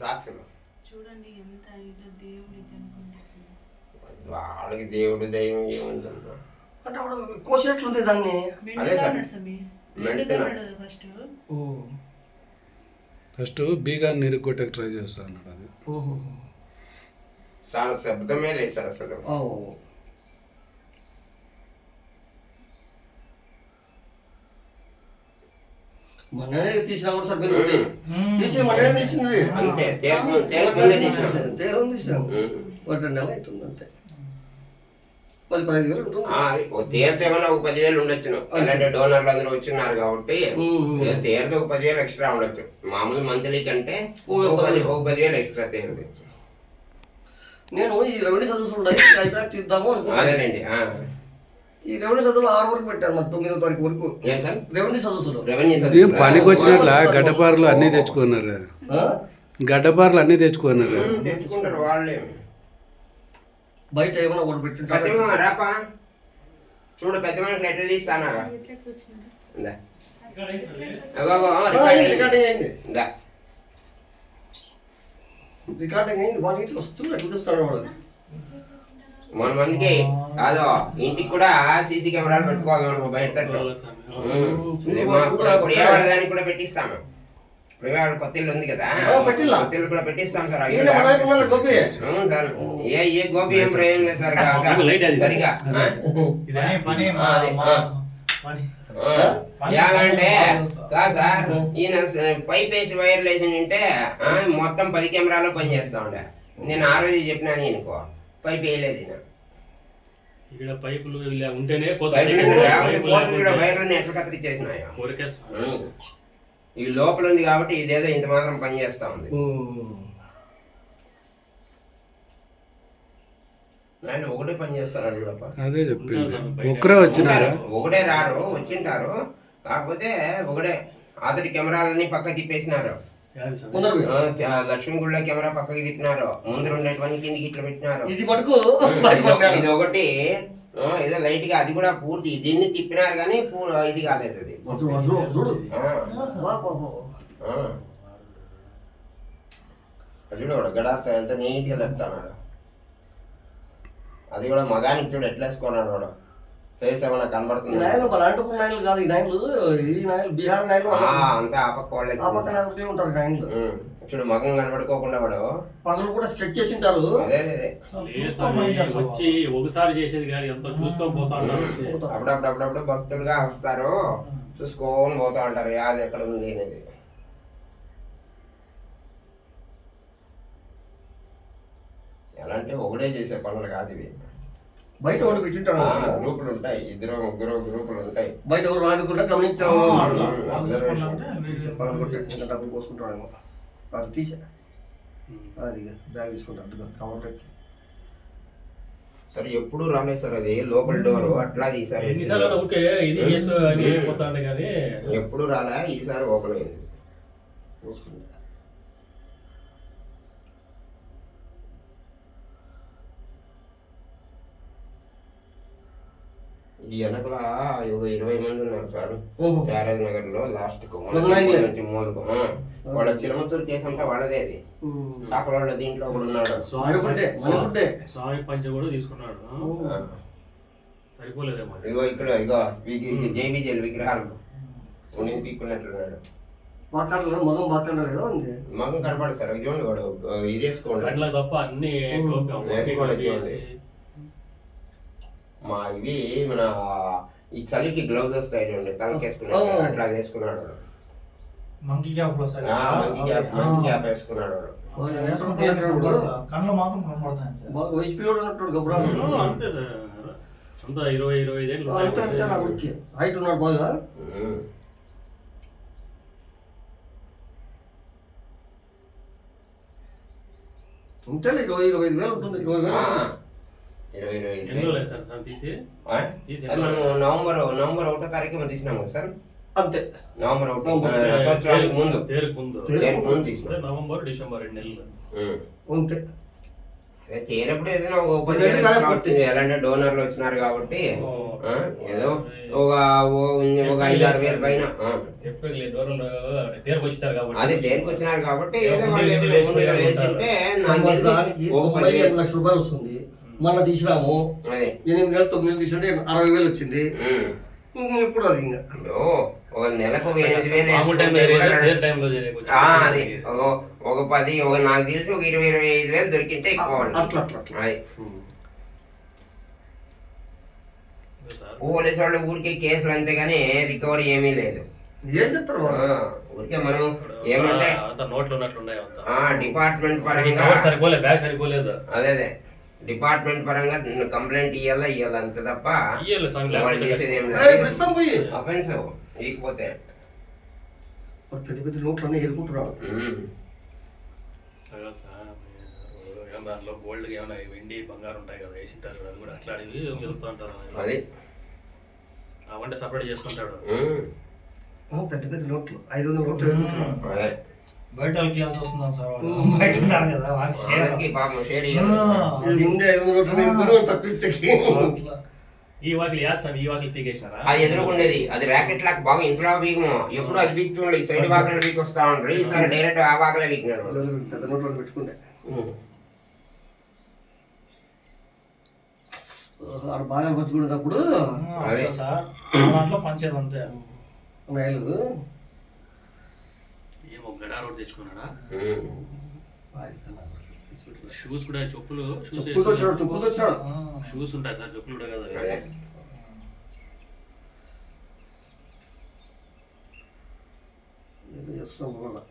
సాక్షులు చూడండి ఎంత ఇదో దేవుడు ఇది అనుకుంటున్నాను. వాళ్ళకి దేవుడు దైవం ఏముందన్నా అంటే అప్పుడు కోసేట్లుంది దాన్ని. అదే సార్. ఫస్ట్ బీగాన్ని నిరుగొట్టకు ట్రై చేస్తా అన్నాడు. అది చాలా శబ్దమే లేదు సార్ అసలు. మననే తీసినా కూడా సార్ తీసి మననే తీసినది అంతే. తీసినాం ఒక 2 నెలలు అవుతుంది అంతే. 10-15 వేలు ఉంటుంది. తీరితే ఏమన్నా ఒక 10,000 ఉండొచ్చును. అలాంటి డోనర్లు అందరూ వచ్చిన్నారు కాబట్టి తీరితే ఒక 10,000 ఎక్స్ట్రా ఉండొచ్చు. మామూలు మంత్లీ కంటే ఒక 10,000 ఎక్స్ట్రా తీరుది. నేను ఈ రెవెన్యూ చదువుతున్నాయి తీద్దాము అనుకున్నాను. అదేనండి. ఈ రెవెన్యూ చదువులు 6 వరకు పెట్టారు, మరి 9వ తారీఖు వరకు. ఏం సార్ రెవెన్యూ చదువులు పనికి వచ్చినట్ల గడ్డపారలు అన్ని తెచ్చుకున్నారు. గడ్డపారలు అన్ని తెచ్చుకున్నారు. తెచ్చుకుంటారు వాళ్ళే. బయట ఏమైనా ఒకటి పెట్టి రాపా చూడు పెద్ద మనుషులు ఎట్లా తీస్తానారా. రికార్డింగ్ అయింది. బాగా ఇట్లా వస్తుంది, ఎట్లా తీస్తాడు వాడు. మన మందికి కాదు ఇంటికి కూడా సీసీ కెమెరాలు పెట్టుకోవాలి మనం బయట దానికి కూడా పెట్టిస్తాము. కొత్తిల్లు ఉంది కదా, కొత్తిల్లు కూడా పెట్టిస్తాం సార్. సార్ ఏ గోపి ఏం ప్రయోజనం లేదు సార్. సరిగా ఎలాగంటే కాదు సార్, ఈయన పైప్ వేసి వైర్లు వేసి ఉంటే మొత్తం 10 కెమెరాలు పనిచేస్తా ఉండే. నేను ఆ రోజు చెప్పినాను ఈయనకో పైప్ వేయలేదు. ఈయన పైపులు ఉంటేనే వైర్లని ఎట్లా కత్తిరించేసినాయో. ఈ లోపల ఉంది కాబట్టి ఇదేదో ఇంత మాత్రం పని చేస్తా ఉంది. ఆయన ఒకటే పని చేస్తాడు చూడప్ప. అదే చెప్పింది. ఒకరే వచ్చినారు, ఒకటే రారు, వచ్చింటారు. కాకపోతే ఒకటే అతడి కెమెరాలన్నీ పక్క తిప్పేసినారు. లక్ష్మీ గుళ్ళ కెమెరా పక్కకి తిప్పినారు. ముందు ఉండేటువంటి కిందికి ఇట్లా పెట్టినారు. ఇది ఒకటి ఏదో లైట్ గా, అది కూడా పూర్తి దీన్ని తిప్పినారు కానీ ఇది కాలేదు. అది చూడు గడార్త ఎంత నీట్ గా చెప్తాడు. అది కూడా మగానికి చూడు ఎట్లా వేసుకున్నాడు వాడు. ఫేస్ ఏమైనా కనబడుతుంది. అంతా ఆ పక్క వాళ్ళే చూడు మగం కనబడుకోకుండా వాడు పగలు కూడా స్కెచ్ చేసి ఉంటారు. వచ్చి ఒకసారి చేసేది కానీ ఎంతో చూసుకొని పోతా ఉంటారు. అప్పుడప్పుడు భక్తులుగా వస్తారు, చూసుకొని పోతా ఉంటారు అది ఎక్కడ ఉంది అనేది. ఎలా అంటే ఒకటే చేసే పనులు కాదు ఇవి. బయట ఒకటి పెట్టింటాడు. గ్రూపులు ఉంటాయి, 2-3 గ్రూపులు ఉంటాయి. బయట ఎవరు రాకుండా గమనించాము. డబ్బులు పోసుకుంటాడేమో. అది తీసా అది బ్యాగ్ తీసుకుంటా కవర్ పెట్టి. సరే ఎప్పుడు రాలేదు సార్ అది లోపల డోర్ అట్లా ఈసారి ఎప్పుడు రాలే, ఈసారి ఓపెన్ అయింది. ఈ వెనకల 20 మంది ఉన్నారు సార్ త్యాగరాజ్ నగర్ లో. లాస్ట్ మూలకు వాళ్ళ చిలమతూరు కేసు అంతా వాళ్ళదే. అది సాకుల వాళ్ళ దీంట్లో కూడా ఉన్నాడు. స్వామి పంచ కూడా తీసుకున్నాడు. సరిపోలేదేమో. ఇగో ఇక్కడ ఇగో జేబీజేల్ విగ్రహాలు పీక్కున్నట్లున్నాడు. మగం కనపడదు సార్. చూడండి వాడు ఇది వేసుకోండి తప్ప అన్ని మా ఇవి మన ఈ చలికి గ్లౌజ్ వస్తాయి చూడండి, తలకేసుకున్నాడు అట్లా వేసుకున్నాడు. మంకీ క్యాప్ వేసుకున్నాడు అంతా 20-25 ఏళ్ళు హైట్ ఉన్నాడు బాగా. ఉంటే 20-25 వేలు ఉంటుంది. 20 నవంబర్ 1వ తారీఖు మనం తీసినాము సార్. అంతే నవంబర్ 1 ముందు నవంబర్ డిసెంబర్ 2 నెలలు అంతే. అదే చేయనప్పుడు ఏదైనా ఒక 10,000 extra వచ్చింది. ఎలాంటి డోనర్లు వచ్చినారు కాబట్టి ఆ, ఏదో ఒక 5-6 వేలు పైన చెప్పలేదు డోర్లు తీరకొచ్చారు కాబట్టి అది దేనికి వచ్చినారు కాబట్టి ఏదో వాళ్ళు ఏదైనా ఉండేలా వేసింటే నాకు తెలిసి సంవత్సరానికి ఒక 98 లక్షల రూపాయలు వస్తుంది. మళ్ళీ తీసినాము అదే 8 నెలలు 9 నెలలు తీసుకుంటే 60,000 వచ్చింది. ఇప్పుడు అది ఇంకా ఒక నెలకు ఒక 8,000 మామూలు టైంలో వేసుకుంటే టైంలో చేయలేకొచ్చు. అది ఒక 10 నాకు తెలిసి ఒక 20-25 దొరికింటే ఎక్కువ వాళ్ళు. అట్లా అట్లా అట్లా అది పోలీసు వాళ్ళు ఊరికే కేసులు అంతేగాని రికవరీ ఏమీ లేదు. ఏం చెప్తారు ఆ, వాళ్ళు? ఊరికే మనం ఏమంటే అంత నోట్లు ఉన్నట్లు ఉన్నాయి అంతా. డిపార్ట్మెంట్ ఈ పరంగా కవర్ సరిపోలేదు, బ్యాగ్ సరిపోలేదు. అదే డిపార్ట్మెంట్ పరంగా కంప్లైంట్ ఇవ్వాలా అంతే తప్ప ఇయ్యాలి సంగతి వాళ్ళు చేసేది ఏం ఇప్పుడు ఇస్తాం పోయి అఫెన్స్ ఇకపోతే పెద్ద పెద్ద నోట్లు అన్నీ ఎదుర్కొంటున్నాడు. అదే సార్, ఏమన్నా దాంట్లో గోల్డ్ ఏమైనా వెండి బంగారం ఉంటాయి కదా వేసింటారు కదా, అది కూడా అట్లా అడిగి వెళ్తూ ఉంటారు. అది అవంటే సపరేట్ చేసుకుంటాడు. పెద్ద పెద్ద నోట్లు 500 నోట్లు ఎదుర్కొంటున్నాడు. అదే బయట వాళ్ళకి ఇవ్వాల్సి వస్తుందా సార్ వాళ్ళు? బయట ఉన్నారు కదా వాళ్ళకి షేర్. అందరికీ పాపం షేర్ ఇండియా 500 నోట్లు ఎదుర్కొని తప్పించకి అట్లా. ఈ వాకిలి వేస్తాను, ఈ వాకిలి పీకేసినారా? అది ఎదురుకుండేది అది ర్యాకెట్ లాగా బాగా ఇంట్లో వీకము ఎప్పుడు అది వీక్ చూడండి ఈ సైడ్ వాకలు వీక్ వస్తా ఉంటారు ఈసారి డైరెక్ట్ ఆ వాకలే వీక్నాడు పెద్ద నోట్లు పెట్టుకుంటే ఆడ బాగా పంచుకునేటప్పుడు అట్లా సార్ దాంట్లో పంచేది అంతే. రైలు ఏం ఒక గడా రోడ్ తెచ్చుకున్నాడా? షూస్ కూడా చెప్పులు చెప్పులతో వచ్చాడు చెప్పులతో వచ్చాడు. షూస్ ఉంటాయి సార్, చెప్పులు కూడా కదా. అదే ఏదో చేస్తున్నాం కూడా